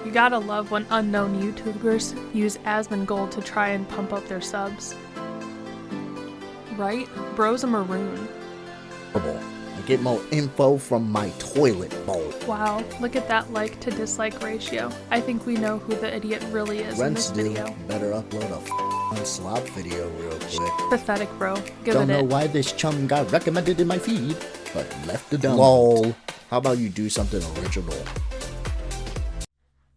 You gotta love when unknown YouTubers use Asmongold to try and pump up their subs. Right? Bro's a maroon. I get more info from my toilet bowl. Wow, look at that like to dislike ratio. I think we know who the idiot really is in this video. Better upload a slop video real quick. Pathetic, bro. Give Don't it know it. why this chum got recommended in my feed, but left the dumb. LOL. How about you do something original?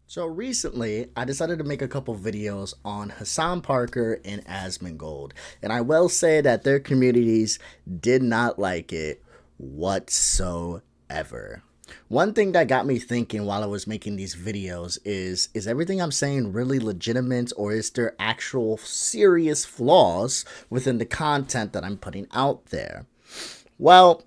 So recently, I decided to make a couple videos on Hassan Parker and Asmongold, and I will say that their communities did not like it whatsoever. One thing that got me thinking while I was making these videos is everything I'm saying really legitimate, or is there actual serious flaws within the content that I'm putting out there? Well,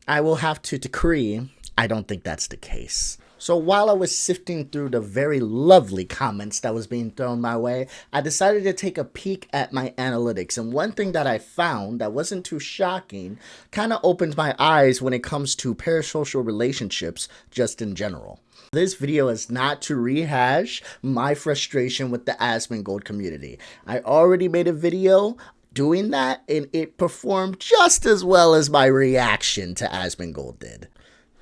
I will have to decree I don't think that's the case. So while I was sifting through the very lovely comments that was being thrown my way, I decided to take a peek at my analytics. And one thing that I found that wasn't too shocking kind of opened my eyes when it comes to parasocial relationships just in general. This video is not to rehash my frustration with the Asmongold community. I already made a video doing that, and it performed just as well as my reaction to Asmongold did.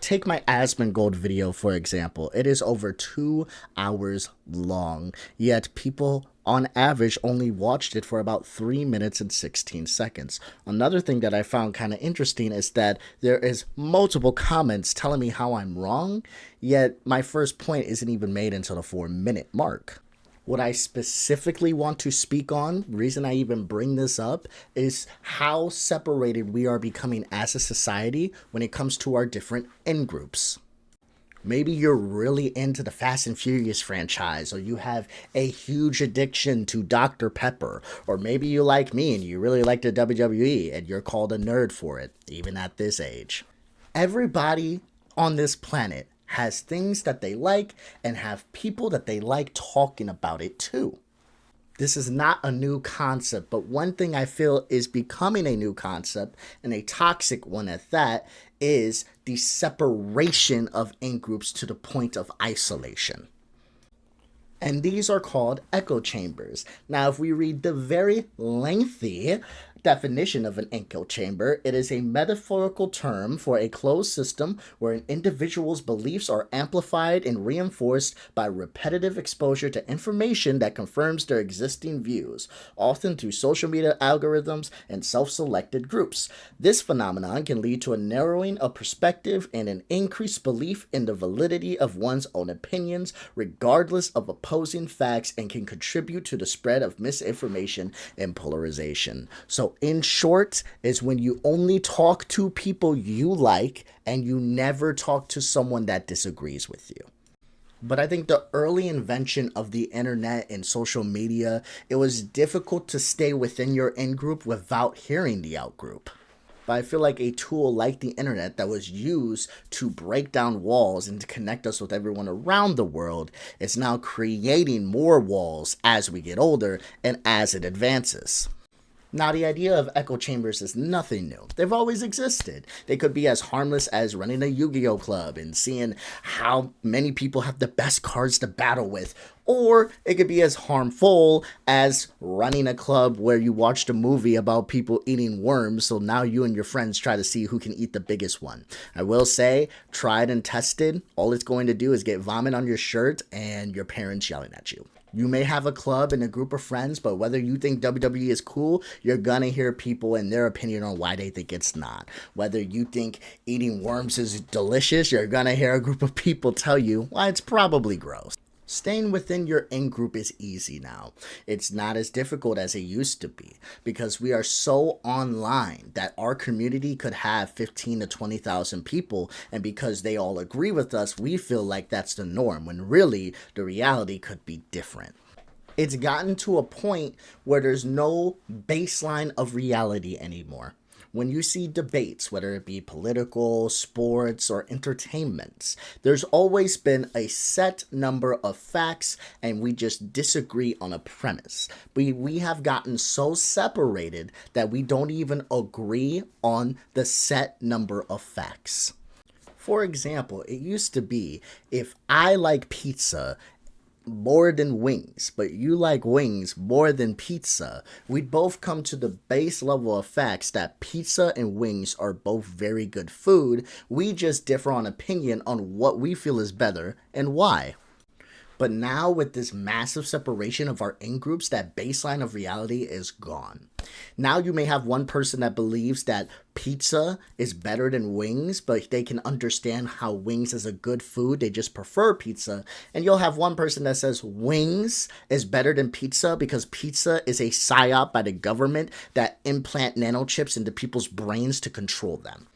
Take my Asmongold video, for example. It is over 2 hours long, yet people on average only watched it for about 3 minutes and 16 seconds. Another thing that I found kind of interesting is that there is multiple comments telling me how I'm wrong, yet my first point isn't even made until the 4-minute mark. What I specifically want to speak on, the reason I even bring this up, is how separated we are becoming as a society when it comes to our different end groups. Maybe you're really into the Fast and Furious franchise, or you have a huge addiction to Dr. Pepper, or maybe you like me and you really like the WWE and you're called a nerd for it, even at this age. Everybody on this planet has things that they like and have people that they like talking about it too. This is not a new concept, but one thing I feel is becoming a new concept, and a toxic one at that, is the separation of in-groups to the point of isolation. And these are called echo chambers. Now, if we read the very lengthy definition of an echo chamber, it is a metaphorical term for a closed system where an individual's beliefs are amplified and reinforced by repetitive exposure to information that confirms their existing views, often through social media algorithms and self-selected groups. This phenomenon can lead to a narrowing of perspective and an increased belief in the validity of one's own opinions, regardless of opposing facts, and can contribute to the spread of misinformation and polarization. So in short, is when you only talk to people you like and you never talk to someone that disagrees with you. But I think the early invention of the internet and social media, it was difficult to stay within your in-group without hearing the out-group. But I feel like a tool like the internet that was used to break down walls and to connect us with everyone around the world is now creating more walls as we get older and as it advances. Now, the idea of echo chambers is nothing new. They've always existed. They could be as harmless as running a Yu-Gi-Oh club and seeing how many people have the best cards to battle with. Or it could be as harmful as running a club where you watched a movie about people eating worms, so now you and your friends try to see who can eat the biggest one. I will say, tried and tested, all it's going to do is get vomit on your shirt and your parents yelling at you. You may have a club and a group of friends, but whether you think WWE is cool, you're gonna hear people and their opinion on why they think it's not. Whether you think eating worms is delicious, you're gonna hear a group of people tell you why it's probably gross. Staying within your in-group is easy now. It's not as difficult as it used to be because we are so online that our community could have 15 to 20,000 people, and because they all agree with us, we feel like that's the norm when really the reality could be different. It's gotten to a point where there's no baseline of reality anymore. When you see debates, whether it be political, sports, or entertainments, there's always been a set number of facts and we just disagree on a premise. We have gotten so separated that we don't even agree on the set number of facts. For example, it used to be if I like pizza, more than wings, but you like wings more than pizza, we'd both come to the base level of facts that pizza and wings are both very good food. We just differ on opinion on what we feel is better and why. But now with this massive separation of our in-groups, that baseline of reality is gone. Now you may have one person that believes that pizza is better than wings, but they can understand how wings is a good food. They just prefer pizza. And you'll have one person that says wings is better than pizza because pizza is a psyop by the government that implant nanochips into people's brains to control them.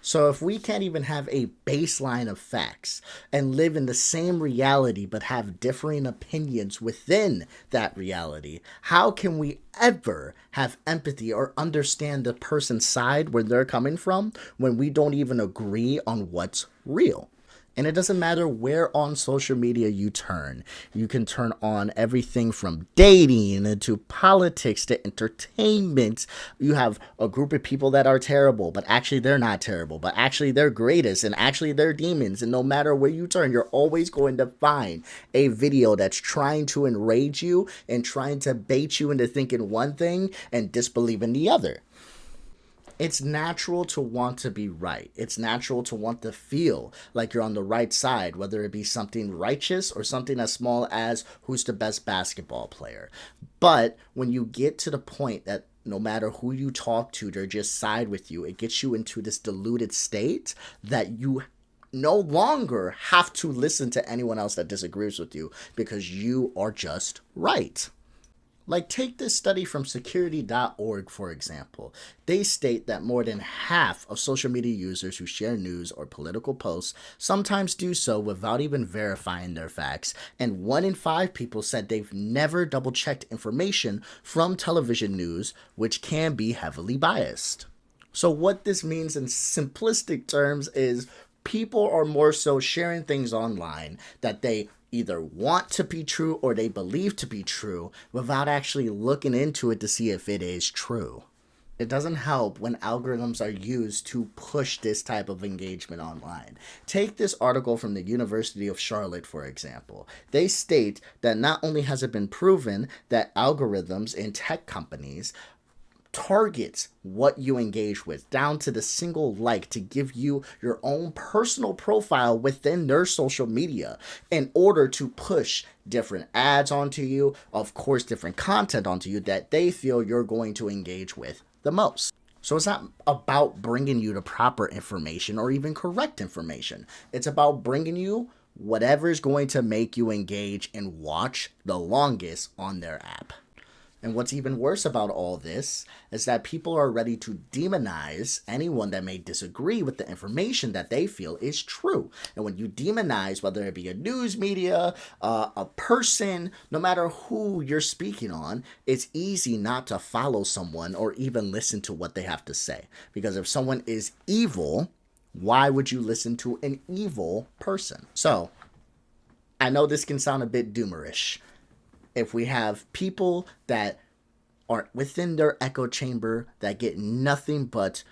So if we can't even have a baseline of facts and live in the same reality but have differing opinions within that reality, how can we ever have empathy or understand the person's side where they're coming from when we don't even agree on what's real? And it doesn't matter where on social media you turn. You can turn on everything from dating to politics to entertainment. You have a group of people that are terrible, but actually they're not terrible, but actually they're greatest, and actually they're demons. And no matter where you turn, you're always going to find a video that's trying to enrage you and trying to bait you into thinking one thing and disbelieving the other. It's natural to want to be right. It's natural to want to feel like you're on the right side, whether it be something righteous or something as small as who's the best basketball player. But when you get to the point that no matter who you talk to, they're just side with you, it gets you into this deluded state that you no longer have to listen to anyone else that disagrees with you because you are just right. Like, take this study from security.org, for example. They state that more than half of social media users who share news or political posts sometimes do so without even verifying their facts, and 1 in 5 people said they've never double-checked information from television news, which can be heavily biased. So what this means in simplistic terms is people are more so sharing things online that they either want to be true or they believe to be true without actually looking into it to see if it is true. It doesn't help when algorithms are used to push this type of engagement online. Take this article from the University of Charlotte, for example. They state that not only has it been proven that algorithms in tech companies targets what you engage with down to the single like to give you your own personal profile within their social media in order to push different ads onto you, of course different content onto you that they feel you're going to engage with the most. So it's not about bringing you the proper information or even correct information. It's about bringing you whatever is going to make you engage and watch the longest on their app. And what's even worse about all this is that people are ready to demonize anyone that may disagree with the information that they feel is true. And when you demonize, whether it be a news media, a person, no matter who you're speaking on, it's easy not to follow someone or even listen to what they have to say. Because if someone is evil, why would you listen to an evil person? So, I know this can sound a bit doomerish. If we have people that are within their echo chamber that get nothing but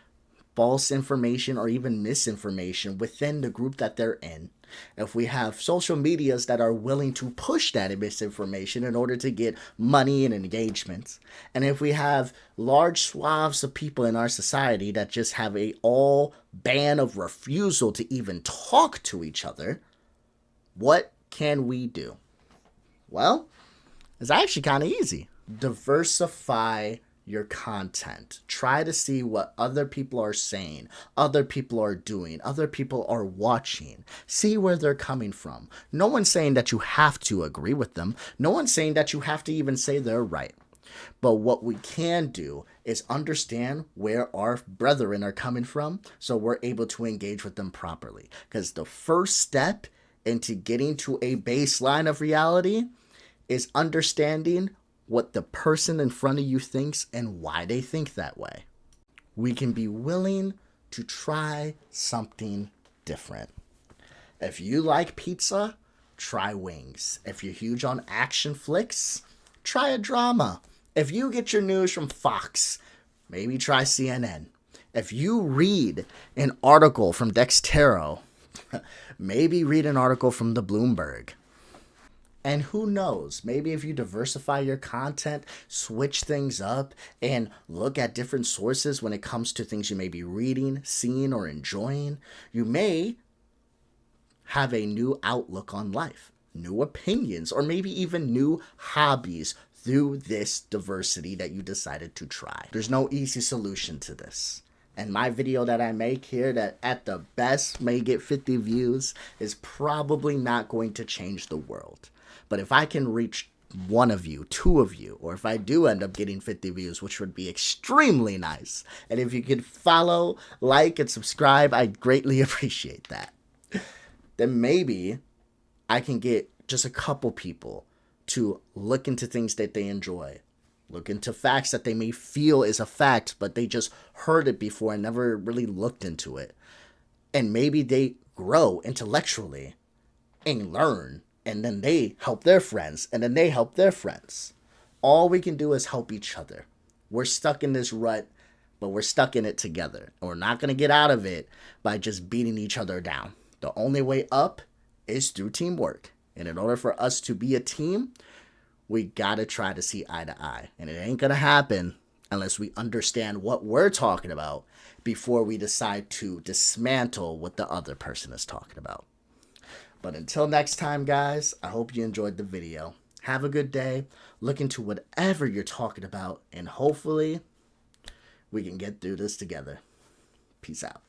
false information or even misinformation within the group that they're in, if we have social medias that are willing to push that misinformation in order to get money and engagement, and if we have large swaths of people in our society that just have a all ban of refusal to even talk to each other, what can we do? Well, it's actually kind of easy. Diversify your content. Try to see what other people are saying, other people are doing, other people are watching. See where they're coming from. No one's saying that you have to agree with them. No one's saying that you have to even say they're right. But what we can do is understand where our brethren are coming from so we're able to engage with them properly. Because the first step into getting to a baseline of reality is understanding what the person in front of you thinks and why they think that way. We can be willing to try something different. If you like pizza, try wings. If you're huge on action flicks, try a drama. If you get your news from Fox, maybe try CNN. If you read an article from Dextero, maybe read an article from the Bloomberg. And who knows, maybe if you diversify your content, switch things up, and look at different sources when it comes to things you may be reading, seeing, or enjoying, you may have a new outlook on life, new opinions, or maybe even new hobbies through this diversity that you decided to try. There's no easy solution to this. And my video that I make here that at the best may get 50 views is probably not going to change the world. But if I can reach one of you, two of you, or if I do end up getting 50 views, which would be extremely nice, and if you could follow, like, and subscribe, I'd greatly appreciate that. Then maybe I can get just a couple people to look into things that they enjoy. Look into facts that they may feel is a fact, but they just heard it before and never really looked into it. And maybe they grow intellectually and learn, and then they help their friends, and then they help their friends. All we can do is help each other. We're stuck in this rut, but we're stuck in it together. And we're not going to get out of it by just beating each other down. The only way up is through teamwork. And in order for us to be a team, we gotta try to see eye to eye. And it ain't gonna happen unless we understand what we're talking about before we decide to dismantle what the other person is talking about. But until next time, guys, I hope you enjoyed the video. Have a good day. Look into whatever you're talking about, and hopefully we can get through this together. Peace out.